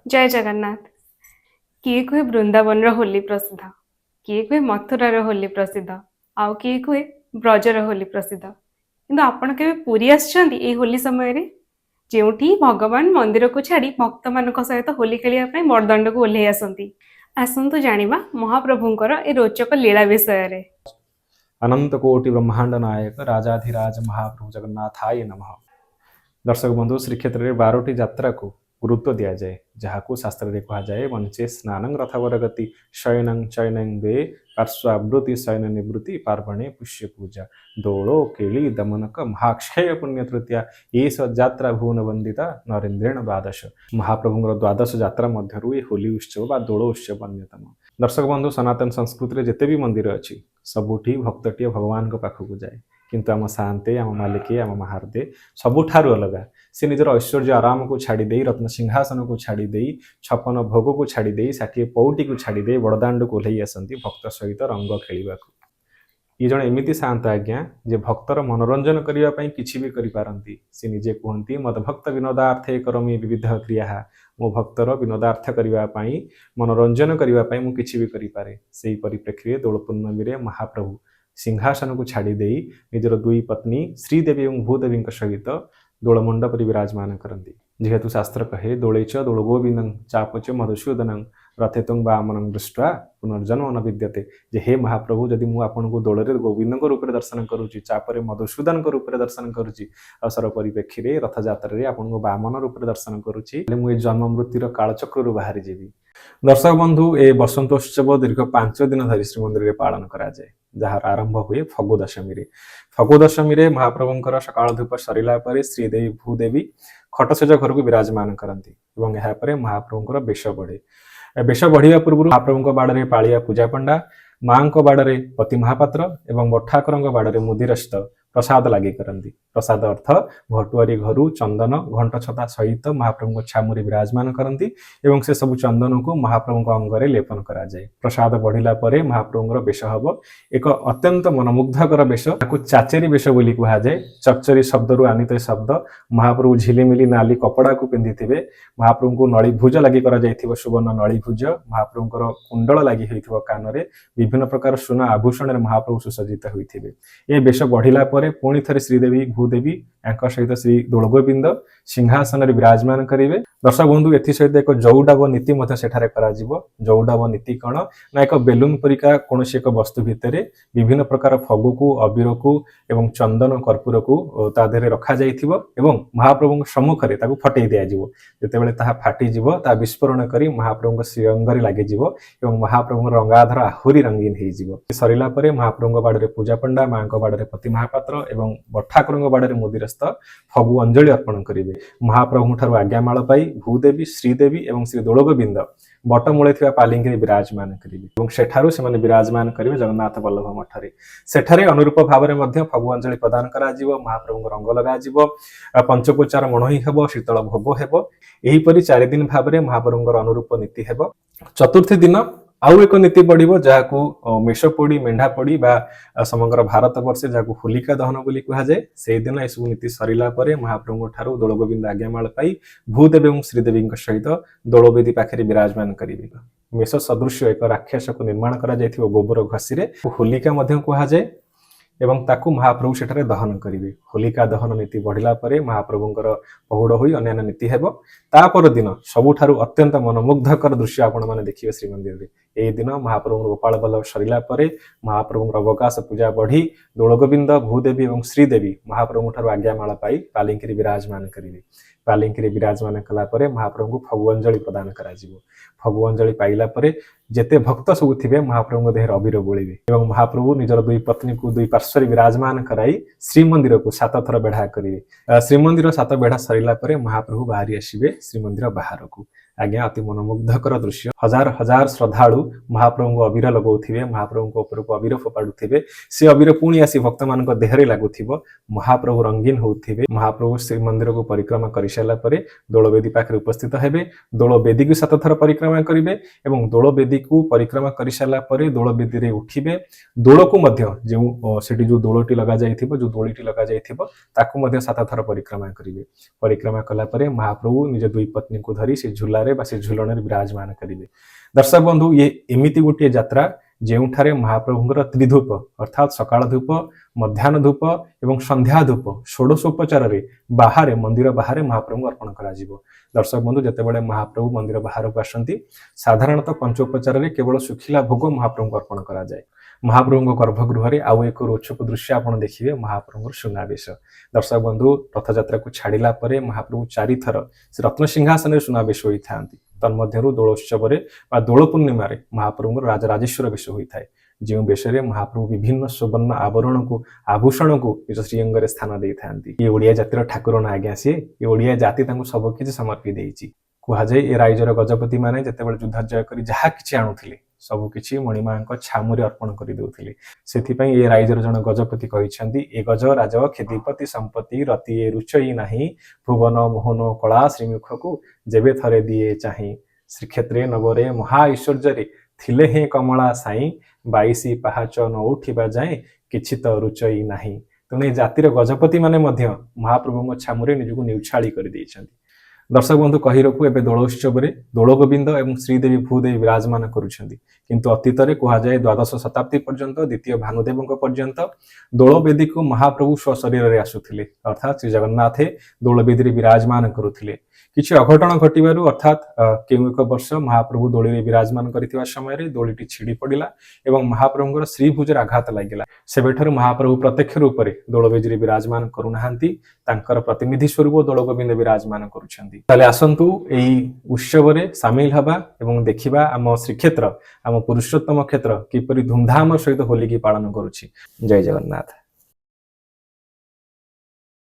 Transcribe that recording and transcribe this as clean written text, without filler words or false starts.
जय जगन्नाथ। किए कुहे बृंदावन होली प्रसिद्ध, किए कुहे मथुरार होली प्रसिद्ध, आउ किए कुहे ब्रजर होली प्रसिद्ध। किंतु आपण केबे पुरी आछंती ए होली समय रे जेउठी भगवान मंदिर को छाड़ी भक्त मानक सहित होली खेलिया पई बरदंड को ओल्हे आसंती। आसंतु जानिबा महाप्रभुंकर ए रोचक लीला विषय रे। अनंत कोटि ब्रह्मांड नायक राजाधिराज महाप्रभु जगन्नाथाय नमः। दर्शक बंधु श्रीक्षेत्र में 12टी यात्रा को गुरुत्व दि जाए जहाँ को शास्त्र में कहा जाए वंचे स्नानं रथवर गति शयनं चयनं वे पार्श्वावृत्ति शयन निवृत्ति पार्वणे पुष्य पूजा दोलो केली दमनक महाक्षय पुण्य तृतीया ये यात्रा भुवन वंदिता नरेन्द्रेण द्वादश। महाप्रभुंर द्वादश यात्रा मध्यरु ये होली उत्सव बा दोल उत्सव अन्यतम। दर्शक बंधु सनातन संस्कृति में जिते भी मंदिर अच्छी सबुठी भक्तटीए भगवान पाखक जाए किंतु आम शांते आम मालिके आम महारदे सबुठारु अलगा से निजर ऐश्वर्य आराम को छाड़ी रत्न सिंहासन को छाड़ी 56 भोग को छाड़ी 60 पौटी को छाड़ी बड़दाण्ड को ओह्लई आसती भक्त सहित रंग खेलने को। ये जन एमती शांत आज्ञा जे भक्तर मनोरंजन करने किसी भी करिपारंती। से निजे कहती मदभक्त विनोदार्थे करोमि विविध क्रिया मो भक्तर विनोदार्थ करने मनोरंजन करने मु किसी भी करिपारे। सेही परिप्रेक्षी दोल पूर्णमी महाप्रभु सिंहासन को छाड़ी निजर दुई पत्नी श्रीदेवी और भूदेवी सहित दोल मंडप विराजमान करती। जेहेतु शास्त्र कहे दोलैच दोल गोविंदं चापच मधुसूदनं रथे तुंग वामनं दृष्ट्वा पुनर्जन्म न विद्यते। जे हे महाप्रभु जदि मु आपन को दोल गोविंद रूप में दर्शन करुच्ची चापर मधुसूदन रूप में दर्शन करुच्ची अवसर परिप्रेक्षी में रथ यात्रा आपन को वामन रूप में दर्शन करुच्ची मुझे जन्म मृत्युर कालचक्र बाहरी जीवी। दर्शक बंधु ए बसंतोत्सव दीर्घ 5 दिन धरी श्रीमंदिर में पालन कराए जार आरंभ हुए फगु दशमी। फगु दशमी महाप्रभुंर सकाल धूप सरला श्रीदेवी भूदेवी खटसेज घर को विराजमान करती और महाप्रभुंर बेश बढ़े। बेश बढ़िया पूर्व महाप्रभु बाड़े पालिया पूजा पंडा माँ बाड़े पति महापात्र और बठाकर बाड़े मुदिरस्त प्रसाद लगे करती। प्रसाद अर्थ भटुआरी घर चंदन घंट छता सहित महाप्रभु छामुरी विराजमान करती और से सब चंदन को महाप्रभु अंगरे लेपन कराए। प्रसाद बढ़िला परे महाप्रभुर बेश हम एक अत्यंत मनमुग्धकर बेश चाचेरी बेश बोली कहुए। चकचरी शब्द रु आनीत शब्द महाप्रभु झिलिमिली नाली कपड़ा को पिंधि थे। महाप्रभु को नळीभुज लगी सुवर्ण नळीभुज महाप्रभुर कुंडल लगी कान में विभिन्न प्रकार सुना आभूषण महाप्रभु सुसज्जित होते। ये बेश बढ़िला पुणी थे श्रीदेवी भूदेवी सहित श्री दोलगोविंद सिंहासन विराजमान करेंगे। दर्शक बंधु एसहित एक जौडाब नीति जौडाब नीति कौन ना एक बेलून परिका कौन एक वस्तु भितर विभिन्न प्रकार फगु को अबीर को एवं चंदन कर्पूर को तादेह रखा महाप्रभु सम्मुखें फटई दिज्वे फाटिज विस्फोरण कर महाप्रभु श्रीअंग लगे महाप्रभु रंगाधर आहरी रंगीन हो सरला महाप्रभु बाड़े पूजा पंडा माँ बाड़े पति महापात्र एवं बठाकुर बाड़े मुदिरस्त फगु अंजलि अर्पण करेंगे। महाप्रभु ठार आज्ञामाल पाई भूदेवी श्रीदेवी और श्री दोलगोविंद बटमूले पालिंगी विराजमान करेंगे सेठारु से विराजमान करेंगे जगन्नाथ बल्लभ मठरे। सेठारे अनुरूप भाव में फगु अंजलि प्रदान करा महाप्रभु रंग लगा पंचोपचार मणही हेब शीतल भोग हेब। एहीपरि 4 दिन भाव में महाप्रभुंर अनुरूप नीति हेब। चतुर्थी दिन आउ एक नीति बढ़ो जहाँ मेषपोड़ी मेढ़ापोड़ी समग्र भारत वर्ष जहाँ होलिका दहन बोली कहुए। से दिन यह नीति सरला महाप्रभु ठारू दोलगोविंद आज्ञामाल पाई भूदेवी और श्रीदेवी सहित दोलवेदी पाखे विराजमान करेंगे। मेष सदृश एक राक्षस को निर्माण करा गोबर घसी होलिका कहुए एवं ताकू महाप्रभु सेठारे दहन करेंगे। होलिका दहन नीति बढ़िला महाप्रभुंर पहुड़ हुई अन्य नीति हेब। तापर दिन सबुठारु अत्यंत मनमुग्धकर दृश्य आपण मैंने देखिए श्रीमंदिर में। यही दिन महाप्रभु गोपाल बल्लभ सरला महाप्रभुंर अवकाश पूजा बढ़ी दोलगोविंद भूदेवी और श्रीदेवी महाप्रभु ठार आज्ञामाल पाई पालिंकी विराजमान करेंगे। पालिंकी विराजमान कलापर महाप्रभु फगु अंजलि प्रदान करा फगु अंजलि पाइला परे जेते भक्त सब थे महाप्रभु देहर अबीर बोलिबे और महाप्रभु निजर दुई पत्नी को दुई पार्श्व विराजमान कराई श्रीमंदिर को 7 थर बेढ़ा करेंगे। श्रीमंदिर 7 बेढ़ा सरला महाप्रभु बाहरी आसवे श्रीमंदिर बाहर को। आज्ञा अति मनमुग्धकर दृश्य हजार हजार श्रद्धालु महाप्रभु को अबीर लगाउथिबे महाप्रभु को ऊपर को अबीर फोपाडुथिबे से अबीर पुणी आसी भक्त मान देहरे लागुथिबो महाप्रभु रंगीन होउथिबे। महाप्रभु श्रीमंदिर को परिक्रमा कर सारा दोलवेदी पाखे उपस्थित हेबे। दोलवेदी को 7 थर परिक्रमा करेंगे और दोलवेदी को परिक्रमा कर सारा दोलवेदी रे उठिबे। दोल को जो सेठी जो दोलटी लगा जाइथिबो जो दोलीटी लगा जाइथिबो ताकू 7 थर परिक्रमा करेंगे। परिक्रमा कला महाप्रभु निज दुई पत्नी को धरी से झूलार ରଥरे ବା से झुलणରେ विराजमान करिवे। दर्शक बंधु ये एमिति गोटे यात्रा ଯେଉଁଠାରେ ମହାପ୍ରଭୁଙ୍କର ତ୍ରିଧୂପ ଅର୍ଥାତ୍ ସକାଳ ଧୂପ, ମଧ୍ୟାହ୍ନ ଧୂପ ଏବଂ ସନ୍ଧ୍ୟା ଧୂପ ଷୋଡ଼ଶୋପଚାରରେ ବାହାରେ ମନ୍ଦିର ବାହାରେ ମହାପ୍ରଭୁଙ୍କୁ ଅର୍ପଣ କରାଯିବ। ଦର୍ଶକ ବନ୍ଧୁ ଯେତେବେଳେ ମହାପ୍ରଭୁ ମନ୍ଦିର ବାହାରକୁ ଆସନ୍ତି ସାଧାରଣତଃ ପଞ୍ଚୋପଚାରରେ କେବଳ ଶୁଖିଲା ଭୋଗ ମହାପ୍ରଭୁଙ୍କୁ ଅର୍ପଣ କରାଯାଏ। ମହାପ୍ରଭୁଙ୍କ ଗର୍ଭଗୃହରେ ଆଉ ଏକ ରୋଚକ ଦୃଶ୍ୟ ଆପଣ ଦେଖିବେ ମହାପ୍ରଭୁଙ୍କର ସୁନାବେଶ। ଦର୍ଶକ ବନ୍ଧୁ ରଥଯାତ୍ରାକୁ ଛାଡ଼ିଲା ପରେ ମହାପ୍ରଭୁ ଚାରିଥର ସେ ରତ୍ନସିଂହାସନରେ ସୁନାବେଶ ହୋଇଥାନ୍ତି। ତନ୍ମଧ୍ୟରୁ ଦୋଳୋତ୍ସବରେ ବା ଦୋଳ ପୂର୍ଣ୍ଣିମାରେ ମହାପ୍ରଭୁଙ୍କର ରାଜରାଜେଶ୍ୱର ବେଶ ହୋଇଥାଏ, ଯେଉଁ ବେଶରେ ମହାପ୍ରଭୁ ବିଭିନ୍ନ ସୁବର୍ଣ୍ଣ ଆବରଣକୁ ଆଭୂଷଣକୁ ନିଜ ଶ୍ରୀଅଙ୍ଗରେ ସ୍ଥାନ ଦେଇଥାନ୍ତି। ଏ ଓଡ଼ିଆ ଜାତିର ଠାକୁର ନା ଆଜ୍ଞା ସିଏ, ଏ ଓଡ଼ିଆ ଜାତି ତାଙ୍କୁ ସବୁ କିଛି ସମର୍ପି ଦେଇଛି। କୁହାଯାଏ ଏ ରାଇଜର ଗଜପତି ମାନେ ଯେତେବେଳେ ଯୁଦ୍ଧ ଜୟ କରି ଯାହା କିଛି ଆଣୁଥିଲେ ସବୁ କିଛି ମଣିମାଙ୍କ ଛାମୁରେ ଅର୍ପଣ କରି ଦେଉଥିଲେ। ସେଥିପାଇଁ ଏ ରାଇଜର ଜଣେ ଗଜପତି କହିଛନ୍ତି ଏ ଗଜ ରାଜ କ୍ଷେତିପତି ସମ୍ପତ୍ତି ରତି ଏ ରୁଚଇ ନାହିଁ ଭୁବନ ମୋହନ କଳା ଶ୍ରୀମୁଖକୁ ଯେବେ ଥରେ ଦିଏ ଚାହିଁ ଶ୍ରୀକ୍ଷେତ୍ରେ ନବରେ ମହା ଐଶ୍ୱର୍ଯ୍ୟରେ ଥିଲେ ହେଁ କମଳା ସାଇଁ 22 ପାହାଚ ନ ଉଠିବା ଯାଏଁ କିଛି ତ ରୁଚଇ ନାହିଁ। ତେଣୁ ଏ ଜାତିର ଗଜପତି ମାନେ ମଧ୍ୟ ମହାପ୍ରଭୁଙ୍କ ଛାମୁରେ ନିଜକୁ ନିଉଛାଳି କରିଦେଇଛନ୍ତି। ଦର୍ଶକ ବନ୍ଧୁ କହି ରଖୁ ଏବେ ଦୋଳ ଉତ୍ସବରେ ଦୋଳଗୋବିନ୍ଦ ଏବଂ ଶ୍ରୀଦେବୀ ଭୂଦେବୀ ବିରାଜମାନ କରୁଛନ୍ତି, କିନ୍ତୁ ଅତୀତରେ କୁହାଯାଏ ଦ୍ୱାଦଶ ଶତାବ୍ଦୀ ପର୍ଯ୍ୟନ୍ତ ଦ୍ୱିତୀୟ ଭାନୁଦେବଙ୍କ ପର୍ଯ୍ୟନ୍ତ ଦୋଳବେଦୀକୁ ମହାପ୍ରଭୁ ସ୍ୱଶରୀରରେ ଆସୁଥିଲେ, ଅର୍ଥାତ୍ ଶ୍ରୀ ଜଗନ୍ନାଥ ଦୋଳବେଦୀରେ ବିରାଜମାନ କରୁଥିଲେ। କିଛି ଅଘଟଣ ଘଟିବାରୁ ଅର୍ଥାତ୍ କେଉଁ ଏକ ବର୍ଷ ମହାପ୍ରଭୁ ଦୋଳିରେ ବିରାଜମାନ କରିଥିବା ସମୟରେ ଦୋଳିଟି ଛିଡ଼ି ପଡ଼ିଲା ଏବଂ ମହାପ୍ରଭୁଙ୍କର ଶ୍ରୀଭୁଜରେ ଆଘାତ ଲାଗିଲା। ସେବେଠାରୁ ମହାପ୍ରଭୁ ପ୍ରତ୍ୟକ୍ଷ ରୂପରେ ଦୋଳବେଦୀରେ ବିରାଜମାନ କରୁନାହାନ୍ତି, ତାଙ୍କର ପ୍ରତିନିଧି ସ୍ୱରୂପ ଦୋଳଗୋବିନ୍ଦ ବିରାଜମାନ କରୁଛନ୍ତି। ତାହେଲେ ଆସନ୍ତୁ ଏହି ଉତ୍ସବରେ ସାମିଲ ହେବା ଏବଂ ଦେଖିବା ଆମ ଶ୍ରୀକ୍ଷେତ୍ର ଆମ ପୁରୁଷୋତ୍ତମ କ୍ଷେତ୍ର କିପରି ଧୁମଧାମ ସହିତ ହୋଲିକି ପାଳନ କରୁଛି। ଜୟ ଜଗନ୍ନାଥ।